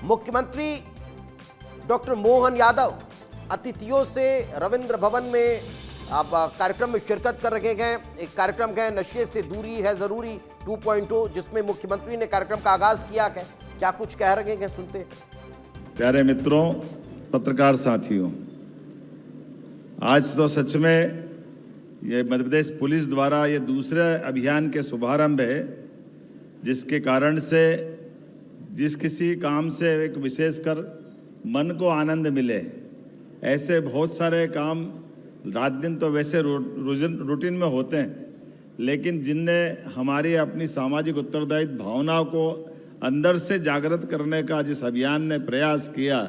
मुख्यमंत्री डॉक्टर मोहन यादव अतिथियों से रविंद्र भवन में अब कार्यक्रम में शिरकत कर रखे गए। एक कार्यक्रम का नशे से दूरी है जरूरी 2.0, जिसमें मुख्यमंत्री ने कार्यक्रम का आगाज किया है। क्या कुछ कह रहे हैं, सुनते हैं। प्यारे मित्रों, पत्रकार साथियों, आज तो सच में ये मध्य प्रदेश पुलिस द्वारा ये दूसरे अभियान के शुभारंभ है, जिसके कारण से जिस किसी काम से एक विशेषकर मन को आनंद मिले, ऐसे बहुत सारे काम रात दिन तो वैसे रूटीन में होते हैं, लेकिन जिनने हमारी अपनी सामाजिक उत्तरदायित्व भावनाओं को अंदर से जागृत करने का जिस अभियान ने प्रयास किया,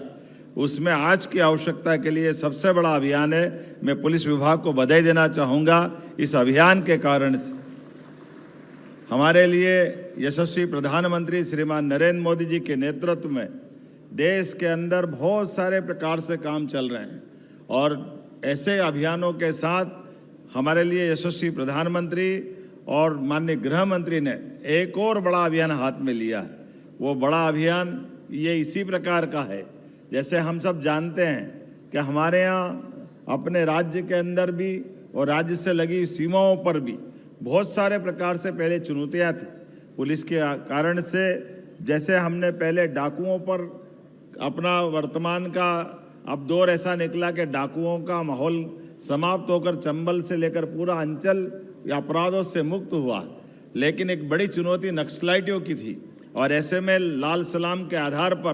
उसमें आज की आवश्यकता के लिए सबसे बड़ा अभियान है। मैं पुलिस विभाग को बधाई देना चाहूँगा। इस अभियान के कारण से हमारे लिए यशस्वी प्रधानमंत्री श्रीमान नरेंद्र मोदी जी के नेतृत्व में देश के अंदर बहुत सारे प्रकार से काम चल रहे हैं, और ऐसे अभियानों के साथ हमारे लिए यशस्वी प्रधानमंत्री और माननीय गृह मंत्री ने एक और बड़ा अभियान हाथ में लिया। वो बड़ा अभियान ये इसी प्रकार का है, जैसे हम सब जानते हैं कि हमारे यहाँ अपने राज्य के अंदर भी और राज्य से लगी सीमाओं पर भी बहुत सारे प्रकार से पहले चुनौतियाँ थी पुलिस के कारण से। जैसे हमने पहले डाकुओं पर अपना वर्तमान का अब दौर ऐसा निकला कि डाकुओं का माहौल समाप्त होकर चंबल से लेकर पूरा अंचल या अपराधों से मुक्त हुआ, लेकिन एक बड़ी चुनौती नक्सलाइटियों की थी, और ऐसे में लाल सलाम के आधार पर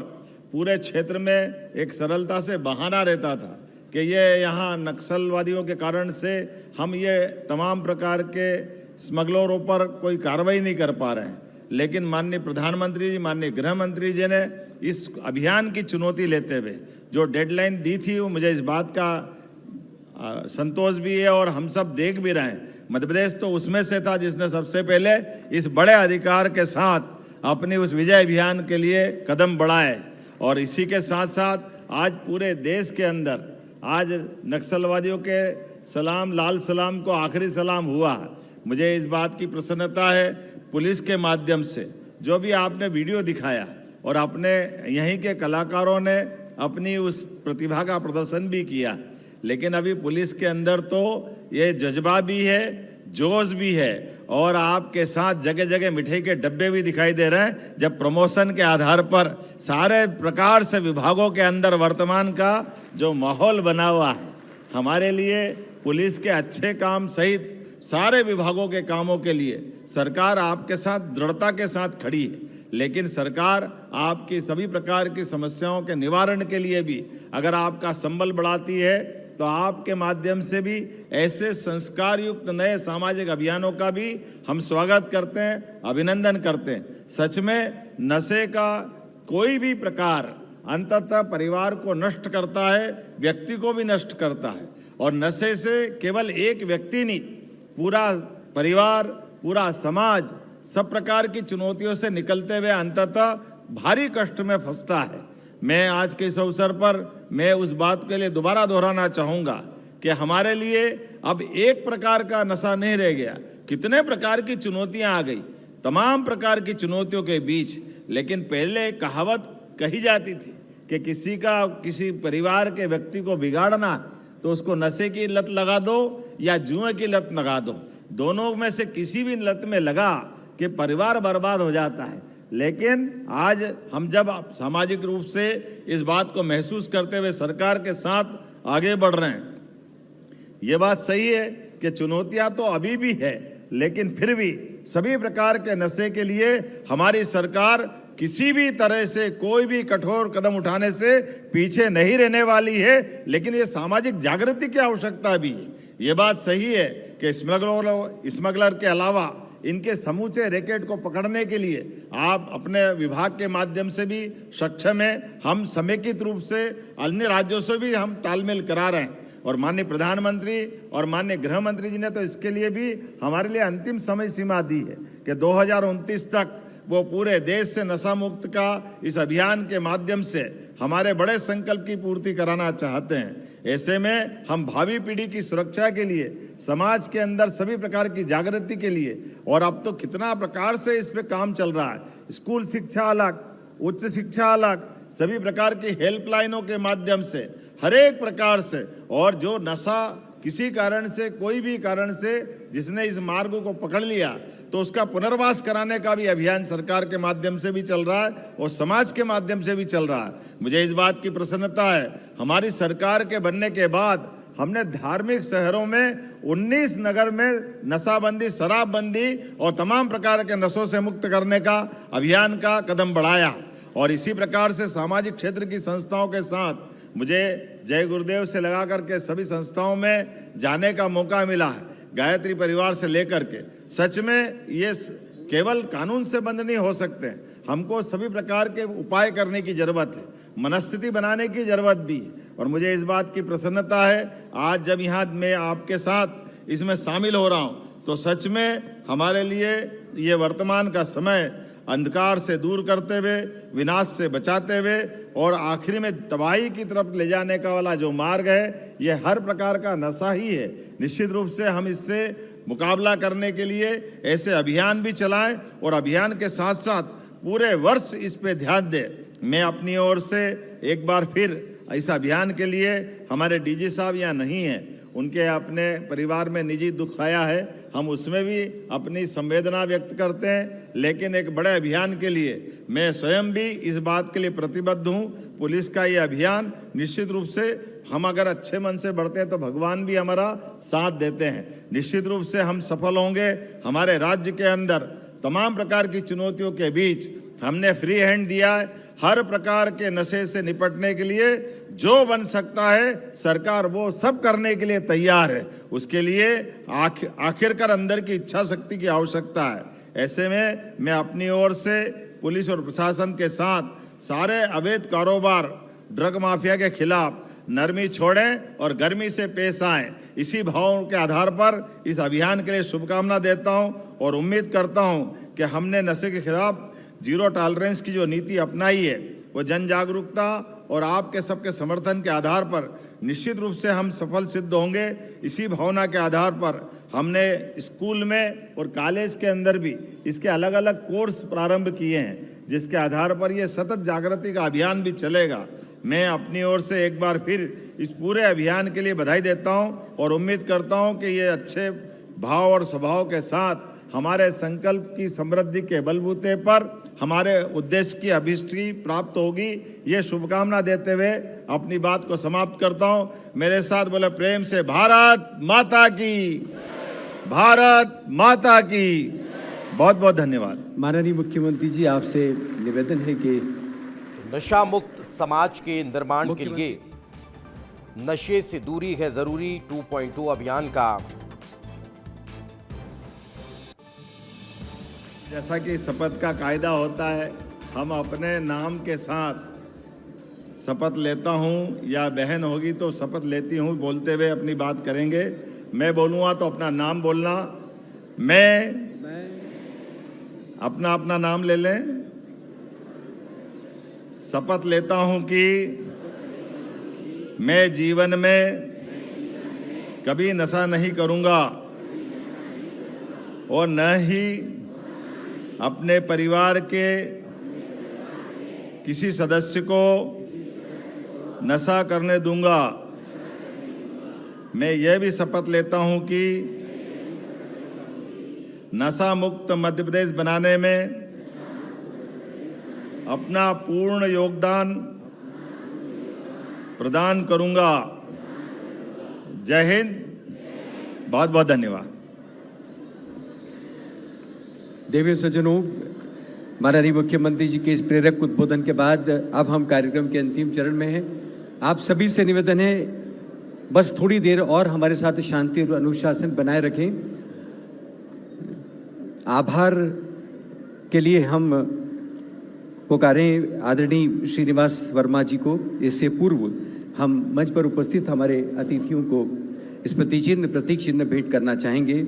पूरे क्षेत्र में एक सरलता से बहाना रहता था कि ये यहाँ नक्सलवादियों के कारण से हम ये तमाम प्रकार के स्मगलरों पर कोई कार्रवाई नहीं कर पा रहे हैं। लेकिन माननीय प्रधानमंत्री जी, माननीय गृह मंत्री जी ने इस अभियान की चुनौती लेते हुए जो डेडलाइन दी थी, वो मुझे इस बात का संतोष भी है और हम सब देख भी रहे हैं। मध्य प्रदेश तो उसमें से था जिसने सबसे पहले इस बड़े अधिकार के साथ अपनी उस विजय अभियान के लिए कदम बढ़ाए, और इसी के साथ साथ आज पूरे देश के अंदर आज नक्सलवादियों के सलाम, लाल सलाम को आखिरी सलाम हुआ। मुझे इस बात की प्रसन्नता है, पुलिस के माध्यम से जो भी आपने वीडियो दिखाया और अपने यहीं के कलाकारों ने अपनी उस प्रतिभा का प्रदर्शन भी किया, लेकिन अभी पुलिस के अंदर तो ये जज्बा भी है, जोश भी है, और आपके साथ जगह जगह मिठाई के डब्बे भी दिखाई दे रहे हैं। जब प्रमोशन के आधार पर सारे प्रकार से विभागों के अंदर वर्तमान का जो माहौल बना हुआ है, हमारे लिए पुलिस के अच्छे काम सहित सारे विभागों के कामों के लिए सरकार आपके साथ दृढ़ता के साथ खड़ी है। लेकिन सरकार आपकी सभी प्रकार की समस्याओं के निवारण के लिए भी अगर आपका संबल बढ़ाती है, तो आपके माध्यम से भी ऐसे संस्कार युक्त नए सामाजिक अभियानों का भी हम स्वागत करते हैं, अभिनंदन करते हैं। सच में नशे का कोई भी प्रकार अंततः परिवार को नष्ट करता है, व्यक्ति को भी नष्ट करता है, और नशे से केवल एक व्यक्ति नहीं, पूरा परिवार, पूरा समाज सब प्रकार की चुनौतियों से निकलते हुए अंततः भारी कष्ट में फंसता है। मैं आज के इस अवसर पर मैं उस बात के लिए दोबारा दोहराना चाहूँगा कि हमारे लिए अब एक प्रकार का नशा नहीं रह गया, कितने प्रकार की चुनौतियाँ आ गई, तमाम प्रकार की चुनौतियों के बीच। लेकिन पहले एक कहावत कही जाती थी कि किसी परिवार के व्यक्ति को बिगाड़ना तो उसको नशे की लत लगा दो या जुए की लत लगा दो, दोनों में से किसी भी लत में लगा कि परिवार बर्बाद हो जाता है। लेकिन आज हम जब सामाजिक रूप से इस बात को महसूस करते हुए सरकार के साथ आगे बढ़ रहे हैं, ये बात सही है कि चुनौतियां तो अभी भी है, लेकिन फिर भी सभी प्रकार के नशे के लिए हमारी सरकार किसी भी तरह से कोई भी कठोर कदम उठाने से पीछे नहीं रहने वाली है। लेकिन ये सामाजिक जागृति की आवश्यकता भी है। ये बात सही है कि स्मगलर के अलावा इनके समूचे रैकेट को पकड़ने के लिए आप अपने विभाग के माध्यम से भी सक्षम है। हम समेकित रूप से अन्य राज्यों से भी हम तालमेल करा रहे हैं, और माननीय प्रधानमंत्री और माननीय गृह मंत्री जी ने तो इसके लिए भी हमारे लिए अंतिम समय सीमा दी है कि 2029 तक वो पूरे देश से नशा मुक्त का इस अभियान के माध्यम से हमारे बड़े संकल्प की पूर्ति कराना चाहते हैं। ऐसे में हम भावी पीढ़ी की सुरक्षा के लिए, समाज के अंदर सभी प्रकार की जागृति के लिए, और अब तो कितना प्रकार से इस पे काम चल रहा है, स्कूल शिक्षा अलग, उच्च शिक्षा अलग, सभी प्रकार की हेल्पलाइनों के माध्यम से हर एक प्रकार से, और जो नशा किसी कारण से, कोई भी कारण से जिसने इस मार्ग को पकड़ लिया तो उसका पुनर्वास कराने का भी अभियान सरकार के माध्यम से भी चल रहा है और समाज के माध्यम से भी चल रहा है। मुझे इस बात की प्रसन्नता है, हमारी सरकार के बनने के बाद हमने धार्मिक शहरों में 19 नगर में नशाबंदी, शराबबंदी और तमाम प्रकार के नशों से मुक्त करने का अभियान का कदम बढ़ाया। और इसी प्रकार से सामाजिक क्षेत्र की संस्थाओं के साथ मुझे जय गुरुदेव से लगा करके सभी संस्थाओं में जाने का मौका मिला है, गायत्री परिवार से लेकर के। सच में ये केवल कानून से बंद नहीं हो सकते, हमको सभी प्रकार के उपाय करने की जरूरत है, मनस्थिति बनाने की जरूरत भी है। और मुझे इस बात की प्रसन्नता है, आज जब यहाँ मैं आपके साथ इसमें शामिल हो रहा हूँ तो सच में हमारे लिए ये वर्तमान का समय अंधकार से दूर करते हुए, विनाश से बचाते हुए और आखिरी में तबाही की तरफ ले जाने का वाला जो मार्ग है, ये हर प्रकार का नशा ही है। निश्चित रूप से हम इससे मुकाबला करने के लिए ऐसे अभियान भी चलाएं और अभियान के साथ साथ पूरे वर्ष इस पे ध्यान दें। मैं अपनी ओर से एक बार फिर इस अभियान के लिए, हमारे डीजी साहब यहाँ नहीं हैं, उनके अपने परिवार में निजी दुख आया है, हम उसमें भी अपनी संवेदना व्यक्त करते हैं, लेकिन एक बड़े अभियान के लिए मैं स्वयं भी इस बात के लिए प्रतिबद्ध हूँ। पुलिस का ये अभियान निश्चित रूप से हम अगर अच्छे मन से बढ़ते हैं तो भगवान भी हमारा साथ देते हैं, निश्चित रूप से हम सफल होंगे। हमारे राज्य के अंदर तमाम प्रकार की चुनौतियों के बीच हमने फ्री हैंड दिया है। हर प्रकार के नशे से निपटने के लिए जो बन सकता है सरकार वो सब करने के लिए तैयार है। उसके लिए आखिरकार अंदर की इच्छा शक्ति की आवश्यकता है। ऐसे में मैं अपनी ओर से पुलिस और प्रशासन के साथ सारे अवैध कारोबार, ड्रग माफिया के खिलाफ नरमी छोड़ें और गर्मी से पेश आएं, इसी भाव के आधार पर इस अभियान के लिए शुभकामना देता हूं और उम्मीद करता हूं कि हमने नशे के खिलाफ जीरो टॉलरेंस की जो नीति अपनाई है वो जन जागरूकता और आपके सबके समर्थन के आधार पर निश्चित रूप से हम सफल सिद्ध होंगे। इसी भावना के आधार पर हमने स्कूल में और कॉलेज के अंदर भी इसके अलग अलग कोर्स प्रारंभ किए हैं, जिसके आधार पर ये सतत जागृति का अभियान भी चलेगा। मैं अपनी ओर से एक बार फिर इस पूरे अभियान के लिए बधाई देता हूं और उम्मीद करता हूं कि ये अच्छे भाव और स्वभाव के साथ हमारे संकल्प की समृद्धि के बलबूते पर हमारे उद्देश्य की अभिष्टि प्राप्त होगी। ये शुभकामना देते हुए अपनी बात को समाप्त करता हूं। मेरे साथ बोले प्रेम से भारत माता की, भारत माता की। बहुत बहुत धन्यवाद। माननीय मुख्यमंत्री जी, आपसे निवेदन है कि नशा मुक्त समाज के निर्माण के लिए नशे से दूरी है जरूरी 2.2 अभियान का जैसा कि शपथ का कायदा होता है, हम अपने नाम के साथ शपथ लेता हूं, या बहन होगी तो शपथ लेती हूं, बोलते हुए अपनी बात करेंगे। मैं बोलूँगा तो अपना नाम बोलना। मैं अपना नाम ले लें। शपथ लेता हूं कि मैं जीवन में कभी नशा नहीं करूंगा और न ही अपने परिवार के किसी सदस्य को नशा करने दूंगा। मैं यह भी शपथ लेता हूं कि नशा मुक्त मध्य प्रदेश बनाने में अपना पूर्ण योगदान प्रदान करूंगा। जय हिंद, बहुत बहुत धन्यवाद। देवी सज्जनों, माननीय मुख्यमंत्री जी के इस प्रेरक उद्बोधन के बाद अब हम कार्यक्रम के अंतिम चरण में हैं। आप सभी से निवेदन है, बस थोड़ी देर और हमारे साथ शांति और अनुशासन बनाए रखें। आभार के लिए हम पुकारें आदरणीय श्रीनिवास वर्मा जी को। इससे पूर्व हम मंच पर उपस्थित हमारे अतिथियों को स्मृति चिन्ह, प्रतीक चिन्ह भेंट करना चाहेंगे।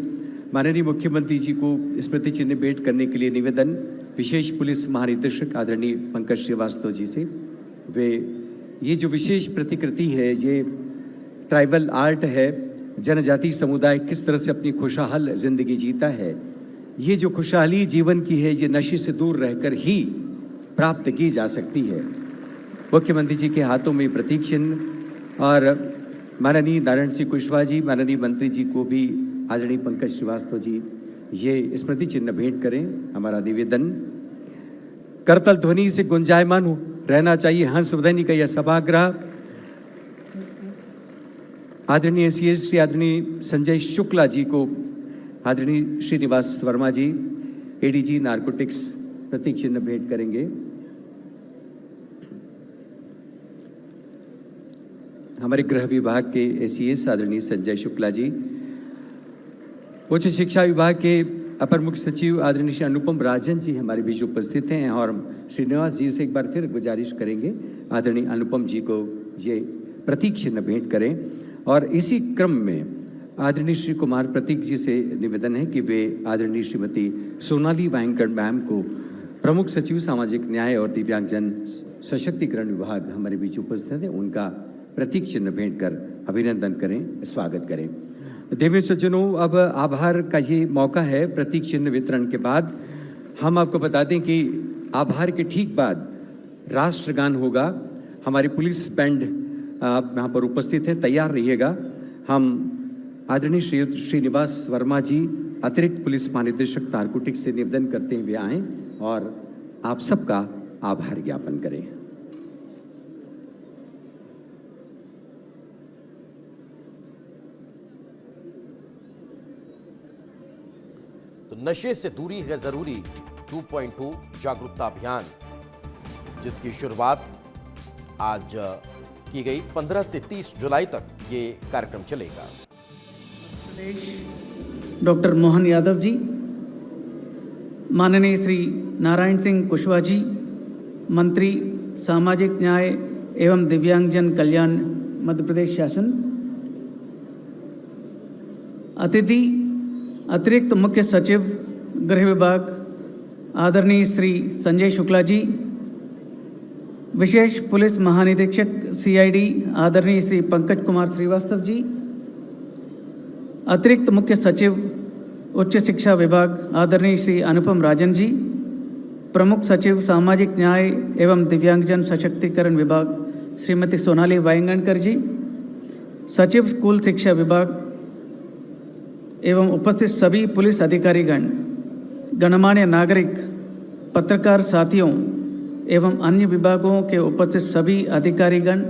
माननीय मुख्यमंत्री जी को स्मृति चिन्ह भेंट करने के लिए निवेदन विशेष पुलिस महानिदेशक आदरणीय पंकज श्रीवास्तव जी से। वे ये जो विशेष प्रतिकृति है, ये ट्राइबल आर्ट है, जनजाति समुदाय किस तरह से अपनी खुशहाल जिंदगी जीता है, ये जो खुशहाली जीवन की है, ये नशे से दूर रहकर ही प्राप्त की जा सकती है। मुख्यमंत्री जी के हाथों में प्रतीक चिन्ह और माननीय नारायण सिंह कुशवाहा जी, माननीय मंत्री जी को भी आदरणीय पंकज श्रीवास्तव जी ये स्मृति चिन्ह भेंट करें। हमारा निवेदन करतल ध्वनि से गुंजायमान रहना चाहिए। हंसध्वनि का यह सभागृह आदरणीय सीएस श्री आदरणीय संजय शुक्ला जी को आदरणीय श्रीनिवास वर्मा जी एडीजी नारकोटिक्स प्रतीक चिन्ह भेंट करेंगे। हमारे गृह विभाग के एसीएस आदरणीय संजय शुक्ला जी, उच्च शिक्षा विभाग के अपर मुख्य सचिव आदरणीय श्री अनुपम राजन जी हमारे बीच उपस्थित हैं और श्रीनिवास जी से एक बार फिर गुजारिश करेंगे आदरणीय अनुपम जी को ये प्रतीक चिन्ह भेंट करें। और इसी क्रम में आदरणीय श्री कुमार प्रतीक जी से निवेदन है कि वे आदरणीय श्रीमती सोनाली वायंगड़ मैम को प्रमुख सचिव सामाजिक न्याय और दिव्यांगजन सशक्तिकरण विभाग हमारे बीच उपस्थित है, उनका प्रतीक चिन्ह भेंट कर अभिनंदन करें, स्वागत करें। देवी सज्जनों, अब आभार का ये मौका है। प्रतीक चिन्ह वितरण के बाद हम आपको बता दें कि आभार के ठीक बाद राष्ट्रगान होगा। हमारी पुलिस बैंड यहाँ पर उपस्थित है, तैयार रहिएगा। हम आदरणीय श्रीनिवास वर्मा जी अतिरिक्त पुलिस महानिदेशक नारकोटिक्स से निवेदन करते हुए आए और आप सबका आभार ज्ञापन करें। तो नशे से दूरी है जरूरी 2.2 जागरूकता अभियान, जिसकी शुरुआत आज की गई। 15 से 30 जुलाई तक ये कार्यक्रम चलेगा। डॉक्टर मोहन यादव जी, माननीय श्री नारायण सिंह कुशवाहा जी, मंत्री सामाजिक न्याय एवं दिव्यांगजन कल्याण मध्य प्रदेश शासन, अतिथि अतिरिक्त मुख्य सचिव गृह विभाग आदरणीय श्री संजय शुक्ला जी, विशेष पुलिस महानिरीक्षक सीआईडी आदरणीय श्री पंकज कुमार श्रीवास्तव जी, अतिरिक्त मुख्य सचिव उच्च शिक्षा विभाग आदरणीय श्री अनुपम राजन जी, प्रमुख सचिव सामाजिक न्याय एवं दिव्यांगजन सशक्तिकरण विभाग श्रीमती सोनाली वायंगणकर जी, सचिव स्कूल शिक्षा विभाग एवं उपस्थित सभी पुलिस अधिकारीगण, गणमान्य नागरिक, पत्रकार साथियों एवं अन्य विभागों के उपस्थित सभी अधिकारीगण,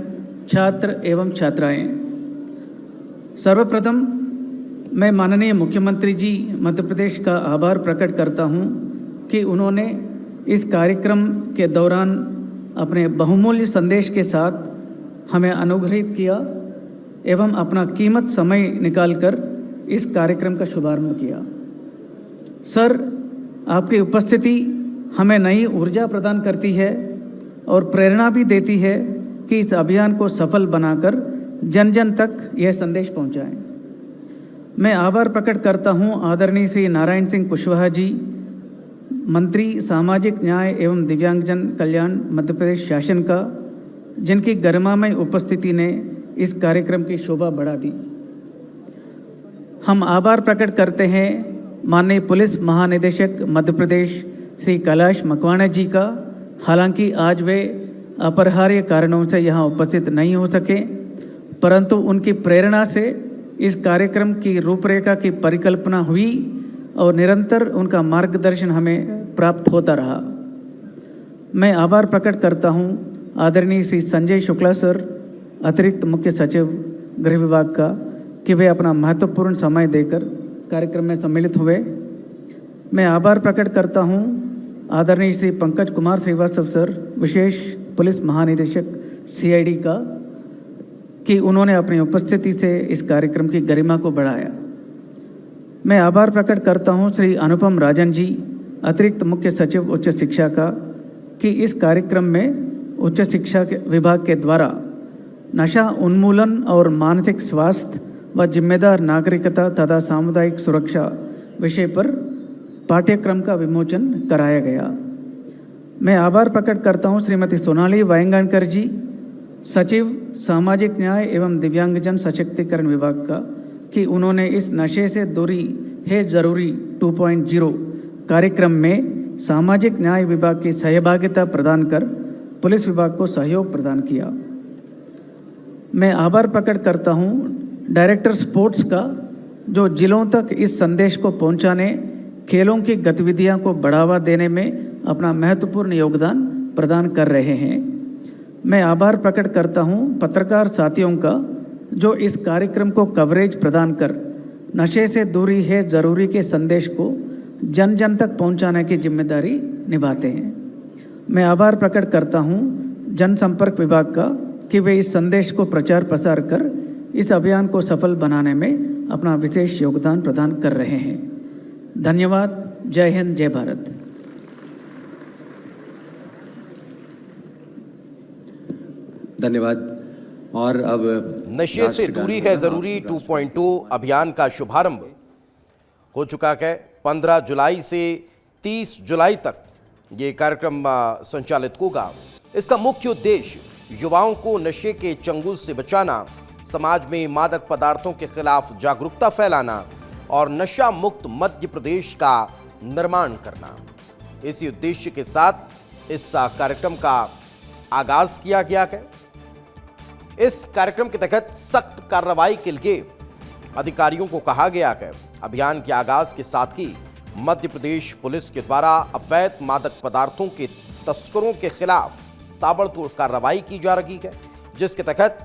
छात्र एवं छात्राएं, सर्वप्रथम मैं माननीय मुख्यमंत्री जी मध्य प्रदेश का आभार प्रकट करता हूं कि उन्होंने इस कार्यक्रम के दौरान अपने बहुमूल्य संदेश के साथ हमें अनुग्रहित किया एवं अपना कीमत समय निकालकर इस कार्यक्रम का शुभारंभ किया। सर, आपकी उपस्थिति हमें नई ऊर्जा प्रदान करती है और प्रेरणा भी देती है कि इस अभियान को सफल बनाकर जन जन तक यह संदेश पहुंचाएं। मैं आभार प्रकट करता हूं आदरणीय श्री नारायण सिंह कुशवाहा जी, मंत्री सामाजिक न्याय एवं दिव्यांगजन कल्याण मध्य प्रदेश शासन का, जिनकी गरिमामय उपस्थिति ने इस कार्यक्रम की शोभा बढ़ा दी। हम आभार प्रकट करते हैं माननीय पुलिस महानिदेशक मध्य प्रदेश श्री कैलाश मकवाना जी का। हालांकि आज वे अपरिहार्य कारणों से यहाँ उपस्थित नहीं हो सके, परंतु उनकी प्रेरणा से इस कार्यक्रम की रूपरेखा की परिकल्पना हुई और निरंतर उनका मार्गदर्शन हमें प्राप्त होता रहा। मैं आभार प्रकट करता हूँ आदरणीय श्री संजय शुक्ला सर, अतिरिक्त मुख्य सचिव गृह विभाग का, कि वे अपना महत्वपूर्ण समय देकर कार्यक्रम में सम्मिलित हुए। मैं आभार प्रकट करता हूँ आदरणीय श्री पंकज कुमार श्रीवास्तव सर, विशेष पुलिस महानिदेशक सीआईडी का, कि उन्होंने अपनी उपस्थिति से इस कार्यक्रम की गरिमा को बढ़ाया। मैं आभार प्रकट करता हूँ श्री अनुपम राजन जी, अतिरिक्त मुख्य सचिव उच्च शिक्षा का, कि इस कार्यक्रम में उच्च शिक्षा विभाग के द्वारा नशा उन्मूलन और मानसिक स्वास्थ्य व जिम्मेदार नागरिकता तथा सामुदायिक सुरक्षा विषय पर पाठ्यक्रम का विमोचन कराया गया। मैं आभार प्रकट करता हूँ श्रीमती सोनाली वायंगणकर जी, सचिव सामाजिक न्याय एवं दिव्यांगजन सशक्तिकरण विभाग का, कि उन्होंने इस नशे से दूरी है जरूरी 2.0 कार्यक्रम में सामाजिक न्याय विभाग की सहभागिता प्रदान कर पुलिस विभाग को सहयोग प्रदान किया। मैं आभार प्रकट करता हूं डायरेक्टर स्पोर्ट्स का, जो जिलों तक इस संदेश को पहुंचाने, खेलों की गतिविधियां को बढ़ावा देने में अपना महत्वपूर्ण योगदान प्रदान कर रहे हैं। मैं आभार प्रकट करता हूं पत्रकार साथियों का, जो इस कार्यक्रम को कवरेज प्रदान कर नशे से दूरी है ज़रूरी के संदेश को जन जन तक पहुंचाने की जिम्मेदारी निभाते हैं। मैं आभार प्रकट करता हूं जनसंपर्क विभाग का कि वे इस संदेश को प्रचार प्रसार कर इस अभियान को सफल बनाने में अपना विशेष योगदान प्रदान कर रहे हैं। धन्यवाद। जय हिंद, जय भारत। धन्यवाद। और अब नशे से दूरी है जरूरी 2.2 अभियान का शुभारंभ हो चुका है। 15 जुलाई से 30 जुलाई तक ये कार्यक्रम संचालित होगा। इसका मुख्य उद्देश्य युवाओं को नशे के चंगुल से बचाना, समाज में मादक पदार्थों के खिलाफ जागरूकता फैलाना और नशा मुक्त मध्य प्रदेश का निर्माण करना। इसी उद्देश्य के साथ इस कार्यक्रम का आगाज किया गया है। इस कार्यक्रम के तहत सख्त कार्रवाई के लिए अधिकारियों को कहा गया है। अभियान के आगाज के साथ ही मध्य प्रदेश पुलिस के द्वारा अवैध मादक पदार्थों के तस्करों के खिलाफ ताबड़तोड़ कार्रवाई की जा रही है, जिसके तहत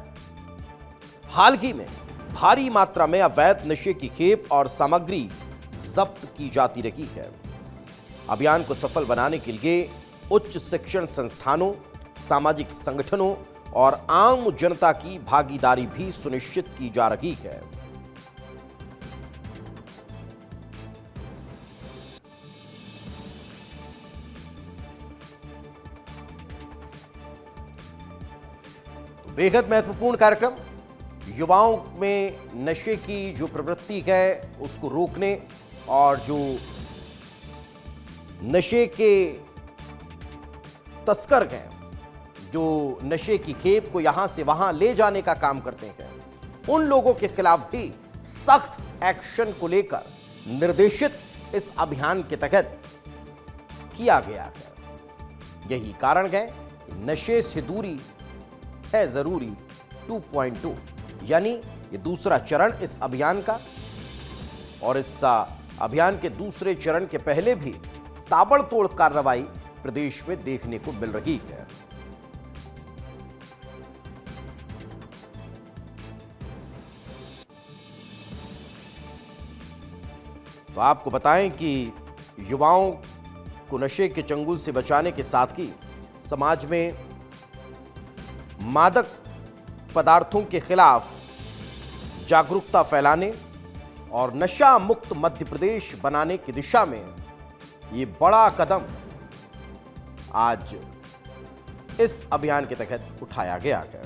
हाल ही में भारी मात्रा में अवैध नशे की खेप और सामग्री जब्त की जाती रही है। अभियान को सफल बनाने के लिए उच्च शिक्षण संस्थानों, सामाजिक संगठनों और आम जनता की भागीदारी भी सुनिश्चित की जा रही है। बेहद महत्वपूर्ण कार्यक्रम युवाओं में नशे की जो प्रवृत्ति है उसको रोकने और जो नशे के तस्कर हैं, जो नशे की खेप को यहां से वहां ले जाने का काम करते हैं, उन लोगों के खिलाफ भी सख्त एक्शन को लेकर निर्देशित इस अभियान के तहत किया गया है। यही कारण है नशे से दूरी है जरूरी 2.2, यानी ये दूसरा चरण इस अभियान का। और इस अभियान के दूसरे चरण के पहले भी ताबड़तोड़ कार्रवाई प्रदेश में देखने को मिल रही है। तो आपको बताएं कि युवाओं को नशे के चंगुल से बचाने के साथ ही समाज में मादक पदार्थों के खिलाफ जागरूकता फैलाने और नशा मुक्त मध्य प्रदेश बनाने की दिशा में ये बड़ा कदम आज इस अभियान के तहत उठाया गया है।